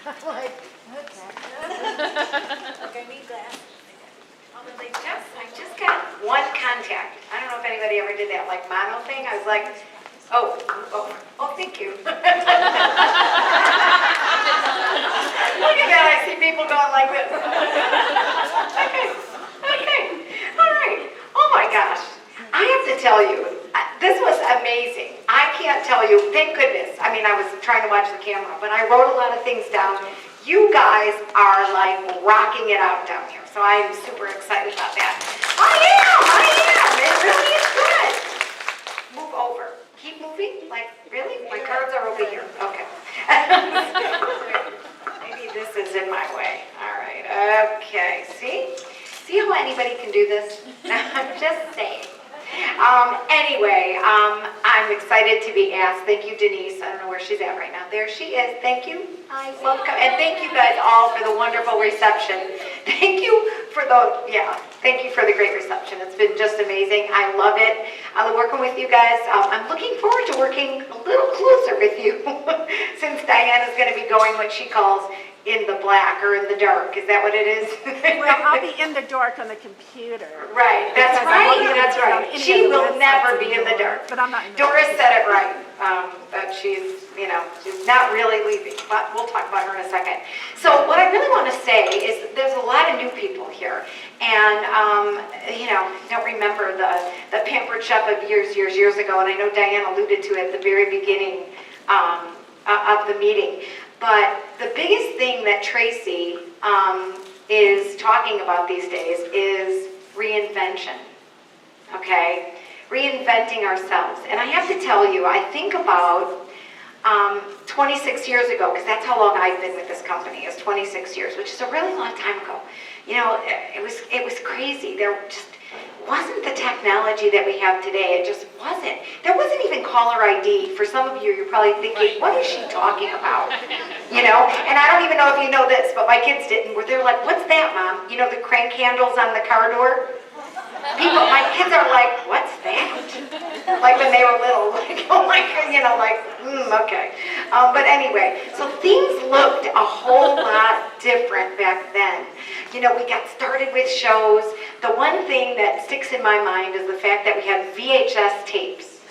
I'm like, okay. Like, I need that. Although I just got one contact. I don't know if anybody ever did that, like mono thing. I was like, oh, thank you. Look at that, I see people going like this. Okay, all right. Oh my gosh, I have to tell you, this was amazing. I can't tell you, thank goodness. I mean, I was trying to watch the camera, but I wrote a lot of things down. You guys are like rocking it out down here, so I am super excited about that. I am. It really is good. Move over. Keep moving. Like, really? My cards are over here. Okay. Maybe this is in my way. All right. Okay. See how anybody can do this? I'm just saying. Anyway, I'm excited to be asked. Thank you, Denise. I don't know where she's at right now. There she is. Thank you. I love and thank you guys all for the wonderful reception. Thank you for the great reception. It's been just amazing. I love it. I love working with you guys. I'm looking forward to working a little closer with you since Diane is going to be going what she calls in the black or in the dark. Is that what it is? Well, I'll be in the dark on the computer. Right, that's right. She will never be in the dark. But I'm not in the Doris said it right, that she's not really leaving, but we'll talk about her in a second. So what I really want to say is there's a lot of new people here. And, don't remember the pampered chef of years ago, and I know Diane alluded to it at the very beginning of the meeting. But the biggest thing that Tracy is talking about these days is reinvention, okay? Reinventing ourselves. And I have to tell you, I think about 26 years ago, because that's how long I've been with this company, is 26 years, which is a really long time ago. It was crazy. There just wasn't the technology that we have today. It just wasn't. There wasn't even caller ID. For some of you, you're probably thinking, what is she talking about? And I don't even know if you know this, but my kids didn't. They're like, what's that, Mom? The crank handles on the car door? My kids are like, what's that? Like when they were little, okay. But anyway, so things looked a whole lot different back then. We got started with shows. The one thing that sticks in my mind is the fact that we had VHS tapes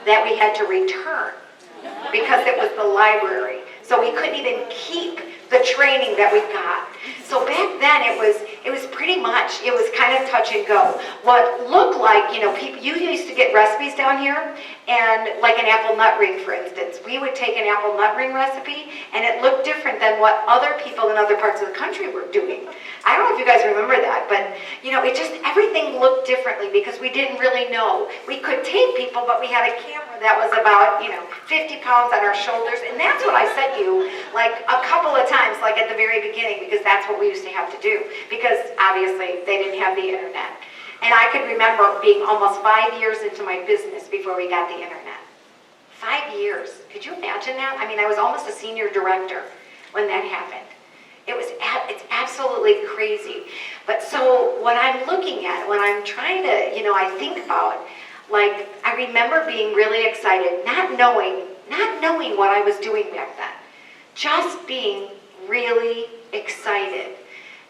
that we had to return because it was the library. So we couldn't even keep the training that we got. So back then it was kind of touch and go. What looked like, people, you used to get recipes down here, and like an apple nut ring, for instance. We would take an apple nut ring recipe, and it looked different than what other people in other parts of the country were doing. I don't know if you guys remember that, but everything looked differently because we didn't really know. We could tape people, but we had a camera that was about, 50 pounds on our shoulders, and that's what I sent you like a couple of times, like at the very beginning, because that's what we used to have to do, because obviously they didn't have the internet. And I could remember being almost 5 years into my business before we got the internet. 5 years. Could you imagine that? I mean, I was almost a senior director when that happened. It's absolutely crazy. But so what I'm looking at, when I'm trying to, I think about, like, I remember being really excited, not knowing what I was doing back then. Just being really excited.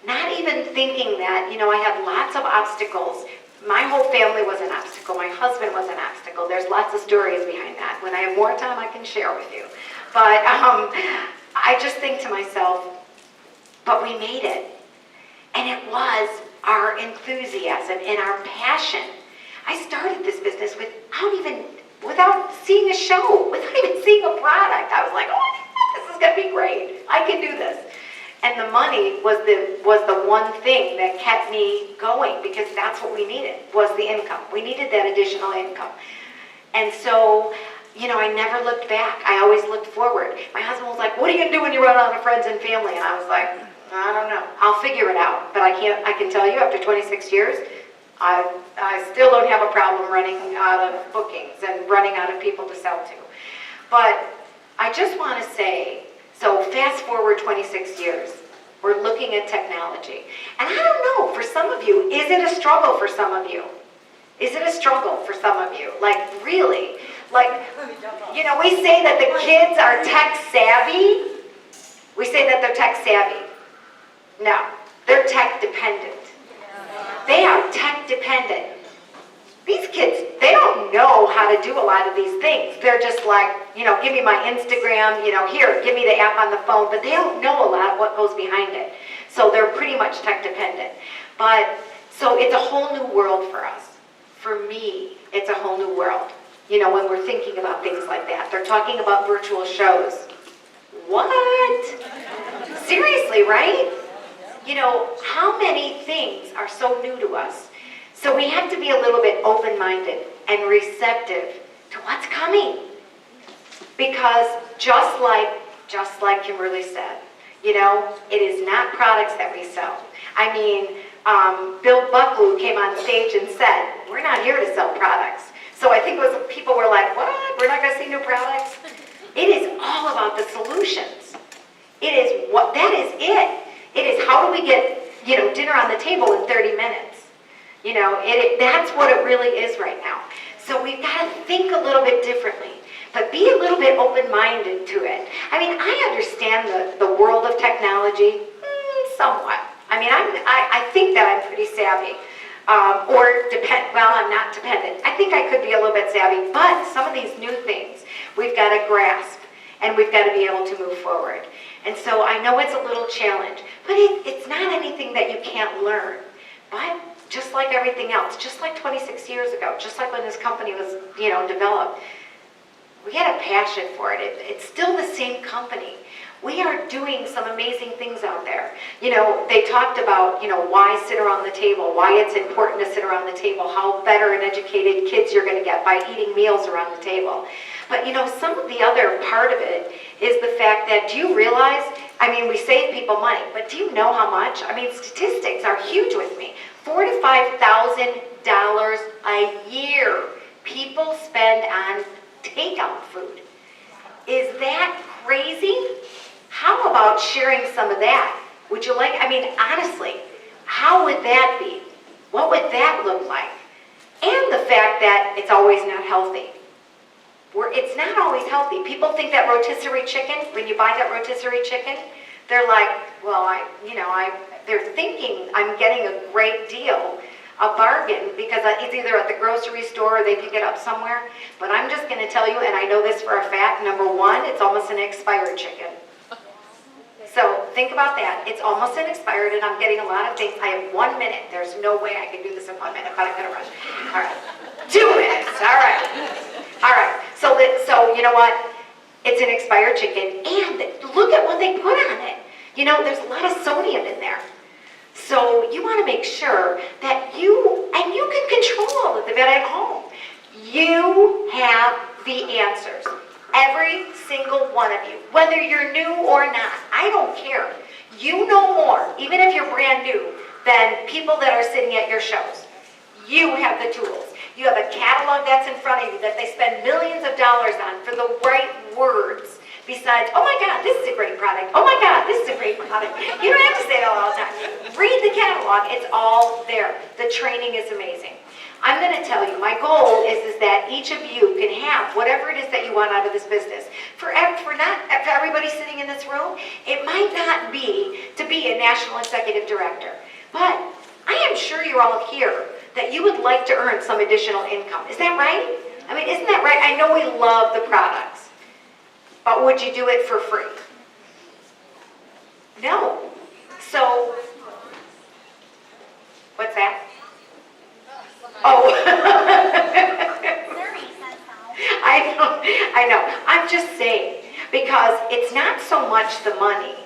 Not even thinking that, I had lots of obstacles. My whole family was an obstacle. My husband was an obstacle. There's lots of stories behind that. When I have more time, I can share with you. But I just think to myself, but we made it. And it was our enthusiasm and our passion. I started this business without seeing a show, without even seeing a product. I was like, this is going to be great. I can do this. And the money was the one thing that kept me going, because that's what we needed, was the income. We needed that additional income. And so, I never looked back. I always looked forward. My husband was like, what are you going to do when you run out of friends and family? And I was like, I don't know. I'll figure it out. But I can tell you, after 26 years, I still don't have a problem running out of bookings and running out of people to sell to. But I just want to say, so fast forward 26 years, we're looking at technology. And I don't know, for some of you, is it a struggle for some of you? Is it a struggle for some of you? Like, really? Like, we say that the kids are tech savvy. We say that they're tech savvy. No, they're tech dependent. They are tech dependent. These kids, they don't know how to do a lot of these things. They're just like, give me my Instagram, here, give me the app on the phone, but they don't know a lot of what goes behind it. So they're pretty much tech dependent. But, so it's a whole new world for us. For me, it's a whole new world. When we're thinking about things like that. They're talking about virtual shows. What? Seriously, right? How many things are so new to us? So we have to be a little bit open-minded and receptive to what's coming. Because just like Kimberly said, it is not products that we sell. I mean, Bill Bucklew came on stage and said, we're not here to sell products. So I think people were like, what? We're not going to see new products? It is all about the solutions. That is it. It is how do we get, dinner on the table in 30 minutes. That's what it really is right now. So we've got to think a little bit differently, but be a little bit open-minded to it. I mean, I understand the world of technology, somewhat. I mean, I think that I'm pretty savvy. I'm not dependent. I think I could be a little bit savvy, but some of these new things we've got to grasp, and we've got to be able to move forward. And so I know it's a little challenge, but it's not anything that you can't learn. But just like everything else, just like 26 years ago, just like when this company was, developed, we had a passion for it. It's still the same company. We are doing some amazing things out there. They talked about, why sit around the table, why it's important to sit around the table, how better and educated kids you're going to get by eating meals around the table. But, some of the other part of it is the fact that, do you realize, we save people money, but do you know how much? Statistics are huge with me. $4,000 to $5,000 a year people spend on takeout food. Is that crazy? How about sharing some of that? Would you like, honestly, how would that be? What would that look like? And the fact that it's always not healthy. It's not always healthy. People think that rotisserie chicken, when you buy that rotisserie chicken, they're like, they're thinking I'm getting a great deal, a bargain, because it's either at the grocery store or they pick it up somewhere. But I'm just going to tell you, and I know this for a fact, number one, it's almost an expired chicken. So think about that. It's almost an expired, and I'm getting a lot of things. I have 1 minute. There's no way I can do this in 1 minute, but I'm going to rush. All right. 2 minutes. All right. All right. So you know what? It's an expired chicken, and look at what they put on it. There's a lot of sodium in there. So you want to make sure that you can control all of that at home. You have the answers. Every single one of you, whether you're new or not, I don't care. You know more, even if you're brand new, than people that are sitting at your shows. You have the tools. You have a catalog that's in front of you that they spend millions of dollars on for the right words. Besides, oh my God, this is a great product. Oh my God, this is a great product. You don't have to say that all the time. Read the catalog. It's all there. The training is amazing. I'm going to tell you, my goal is that each of you can have whatever it is that you want out of this business. For everybody sitting in this room, it might not be to be a national executive director. But I am sure you're all here that you would like to earn some additional income. Is that right? Isn't that right? I know we love the products. But would you do it for free? No. So, what's that? Oh. I know. I'm just saying, because it's not so much the money,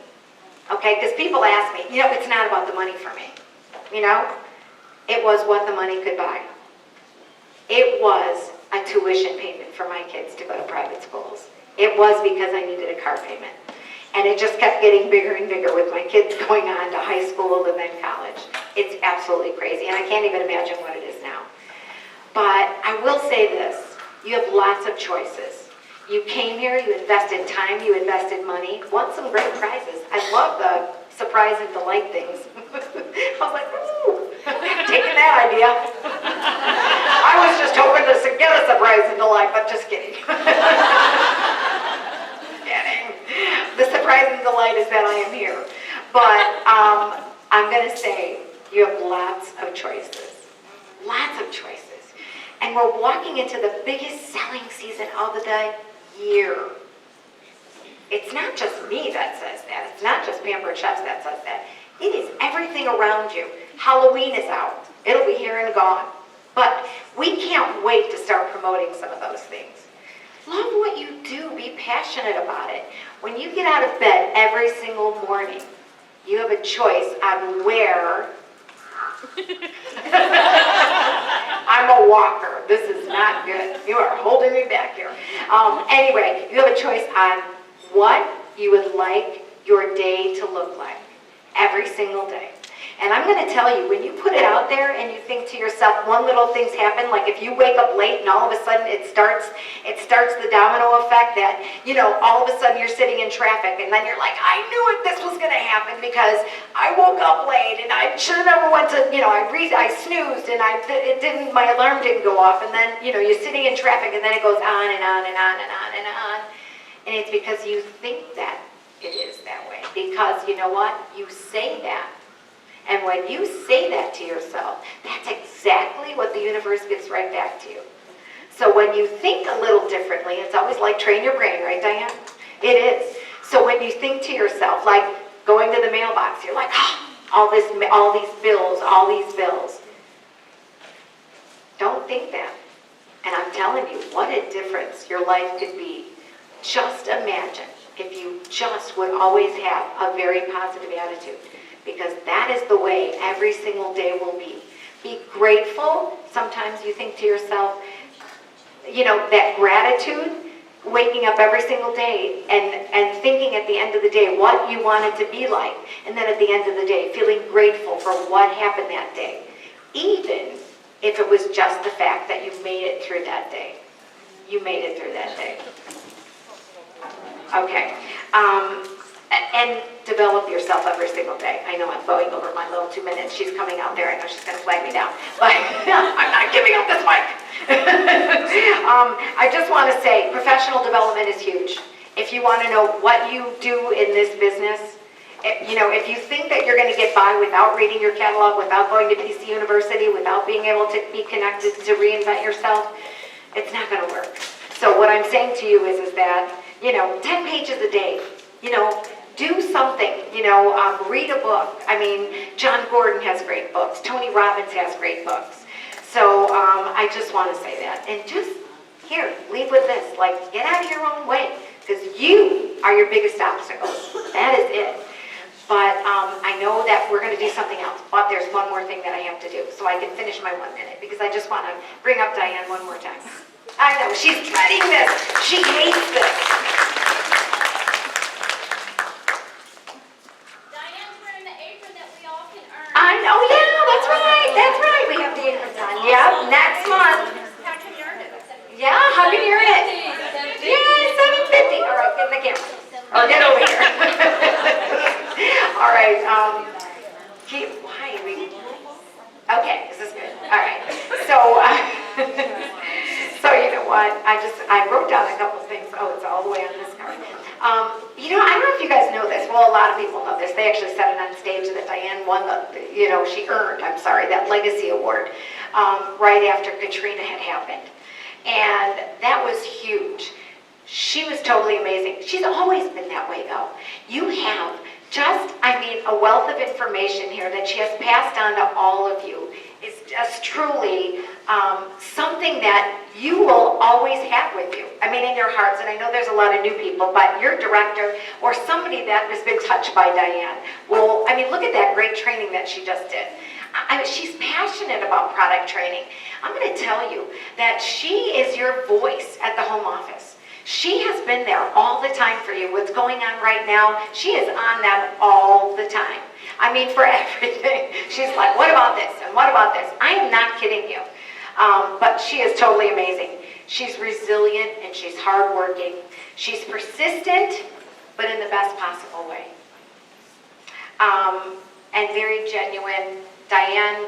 okay? Because people ask me, it's not about the money for me. It was what the money could buy. It was a tuition payment for my kids to go to private schools. It was because I needed a car payment. And it just kept getting bigger and bigger with my kids going on to high school and then college. It's absolutely crazy, and I can't even imagine what it is now. But I will say this, you have lots of choices. You came here, you invested time, you invested money, won some great prizes. I love the surprise and delight things. I was like, ooh, taking that idea. I was just hoping to get a surprise and delight, but just kidding. The surprise and delight is that I am here. But I'm going to say you have lots of choices. Lots of choices. And we're walking into the biggest selling season of the year. It's not just me that says that. It's not just Pampered Chefs that says that. It is everything around you. Halloween is out. It'll be here and gone. But we can't wait to start promoting some of those things. Love what you do. Be passionate about it. When you get out of bed every single morning, you have a choice on where. I'm a walker. This is not good. You are holding me back here. Anyway, you have a choice on what you would like your day to look like every single day. And I'm going to tell you, when you put it out there and you think to yourself, one little thing's happen, like if you wake up late and all of a sudden it starts the domino effect that, you know, all of a sudden you're sitting in traffic and then you're like, I knew this was going to happen because I woke up late and I should have never went to, you know, I snoozed and my alarm didn't go off, and then, you know, you're sitting in traffic and then it goes on and on and on and on and on. And it's because you think that it is that way. Because you know what? You say that. And when you say that to yourself, that's exactly what the universe gives right back to you. So when you think a little differently, it's always like train your brain, right, Diane? It is. So when you think to yourself, like going to the mailbox, you're like, oh, all these bills. Don't think that. And I'm telling you, what a difference your life could be. Just imagine if you just would always have a very positive attitude. Because that is the way every single day will be. Be grateful. Sometimes you think to yourself, you know, that gratitude, waking up every single day and thinking at the end of the day what you want it to be like. And then at the end of the day, feeling grateful for what happened that day. Even if it was just the fact that you made it through that day. You made it through that day. Okay. And develop yourself every single day. I know I'm going over my little 2 minutes. She's coming out there. I know she's going to flag me down. But I'm not giving up this mic. I just want to say professional development is huge. If you want to know what you do in this business, you know, if you think that you're going to get by without reading your catalog, without going to PC University, without being able to be connected to reinvent yourself, it's not going to work. So what I'm saying to you is that, you know, 10 pages a day, you know, do something, you know, read a book. I mean, John Gordon has great books. Tony Robbins has great books. So I just want to say that. And just, here, leave with this. Like, get out of your own way. Because you are your biggest obstacle. That is it. But I know that we're going to do something else. But there's one more thing that I have to do. So I can finish my 1 minute. Because I just want to bring up Diane one more time. I know, she's dreading this. She hates this. I know, yeah, that's right. We have the apron on. Yep, next month. How can you earn it? Yeah, how can you earn it? Yay, $7.50. All right, get in the camera. Or get over here. All right, why are we? Okay, this is good. All right, so, so you know what? I wrote down a couple things. Oh, it's all the way on this card. You know, I don't know if you guys know this. Well, a lot of people know this. They actually said it on stage that Diane won she earned that Legacy Award right after Katrina had happened. And that was huge. She was totally amazing. She's always been that way, though. You have a wealth of information here that she has passed on to all of you. It's just truly something that you will always have with you. I mean, in your hearts. And I know there's a lot of new people, but your director or somebody that has been touched by Diane will, look at that great training that she just did. She's passionate about product training. I'm going to tell you that she is your voice at the home office. She has been there all the time for you. What's going on right now, she is on them all the time. For everything. She's like, what about this? And what about this? I am not kidding you. But she is totally amazing. She's resilient and she's hardworking. She's persistent, but in the best possible way. And very genuine. Diane,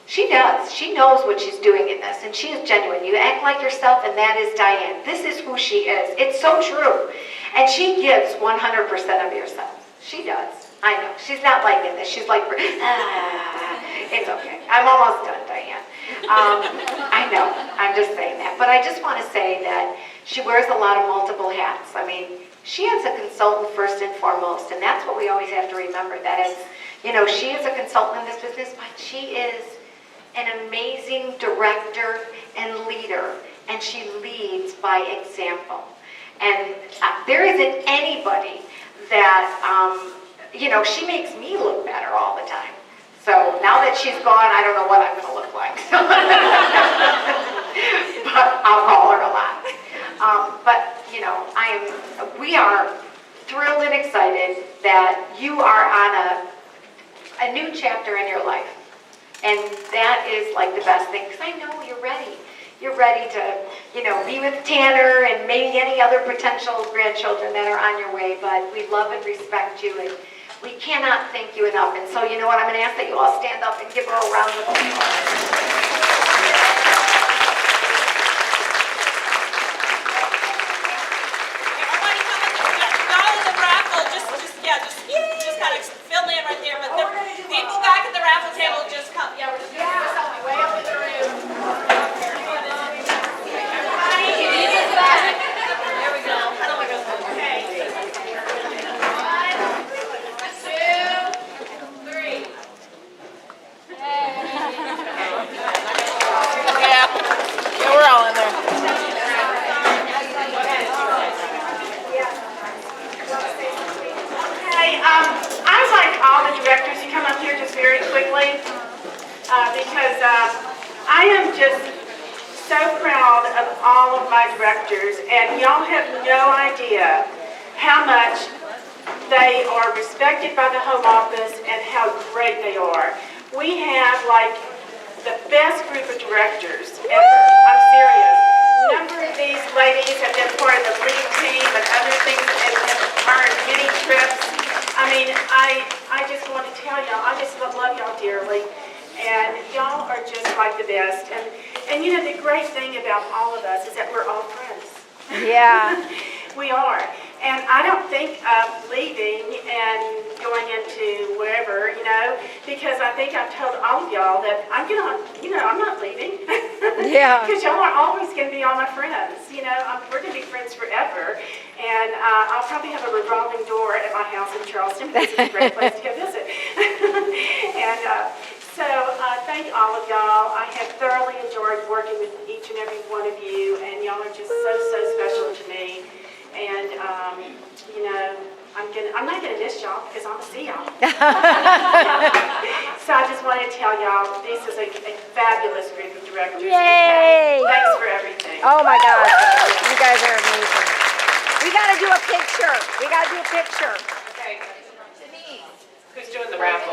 she does. She knows what she's doing in this, and she is genuine. You act like yourself, and that is Diane. This is who she is. It's so true. And she gives 100% of yourself. She does. I know. She's not like this. She's like, it's okay. I'm almost done, Diane. I know. I'm just saying that. But I just want to say that she wears a lot of multiple hats. I mean, she is a consultant first and foremost, and that's what we always have to remember. That is, you know, she is a consultant in this business, but she is an amazing director and leader, and she leads by example. And there isn't anybody that, you know, she makes me look better all the time. So now that she's gone, I don't know what I'm going to look like. But I'll call her a lot. But, you know, we are thrilled and excited that you are on a new chapter in your life. And that is like the best thing, because I know you're ready. You're ready to, you know, be with Tanner and maybe any other potential grandchildren that are on your way. But we love and respect you, and we cannot thank you enough. And so, you know what, I'm going to ask that you all stand up and give her a round of applause. Just kind of fill in right there. But the people back at the raffle table just come. Yeah, we're just going to do something way up in the room. There we go. Okay. 1, 2, 3. Yeah, we're all in there. I'd like all the directors to come up here just very quickly because I am just so proud of all of my directors, and y'all have no idea how much they are respected by the home office and how great they are. We have like the best group of directors ever. I'm serious. A number of these ladies have been part of the lead team and other things and have earned many trips. I mean, I just want to tell y'all, I just love y'all dearly, and y'all are just like the best. And you know, the great thing about all of us is that we're all friends. Yeah. We are. And I don't think of leaving and going into wherever, you know, because I think I've told all of y'all that I'm not leaving. Yeah. Because y'all are always going to be all my friends. You know, we're going to be friends forever. And I'll probably have a revolving door at my house in Charleston because it's a great place to go visit. And so thank all of y'all. I have thoroughly enjoyed working with each and every one of you, and y'all are just so special to me. And you know, I'm not gonna miss y'all because I'm gonna see y'all. So I just wanted to tell y'all this is a fabulous group of directors. Yay! Thanks for everything. Oh my gosh, you guys are amazing. We gotta do a picture. Okay. Denise. Who's doing the raffle?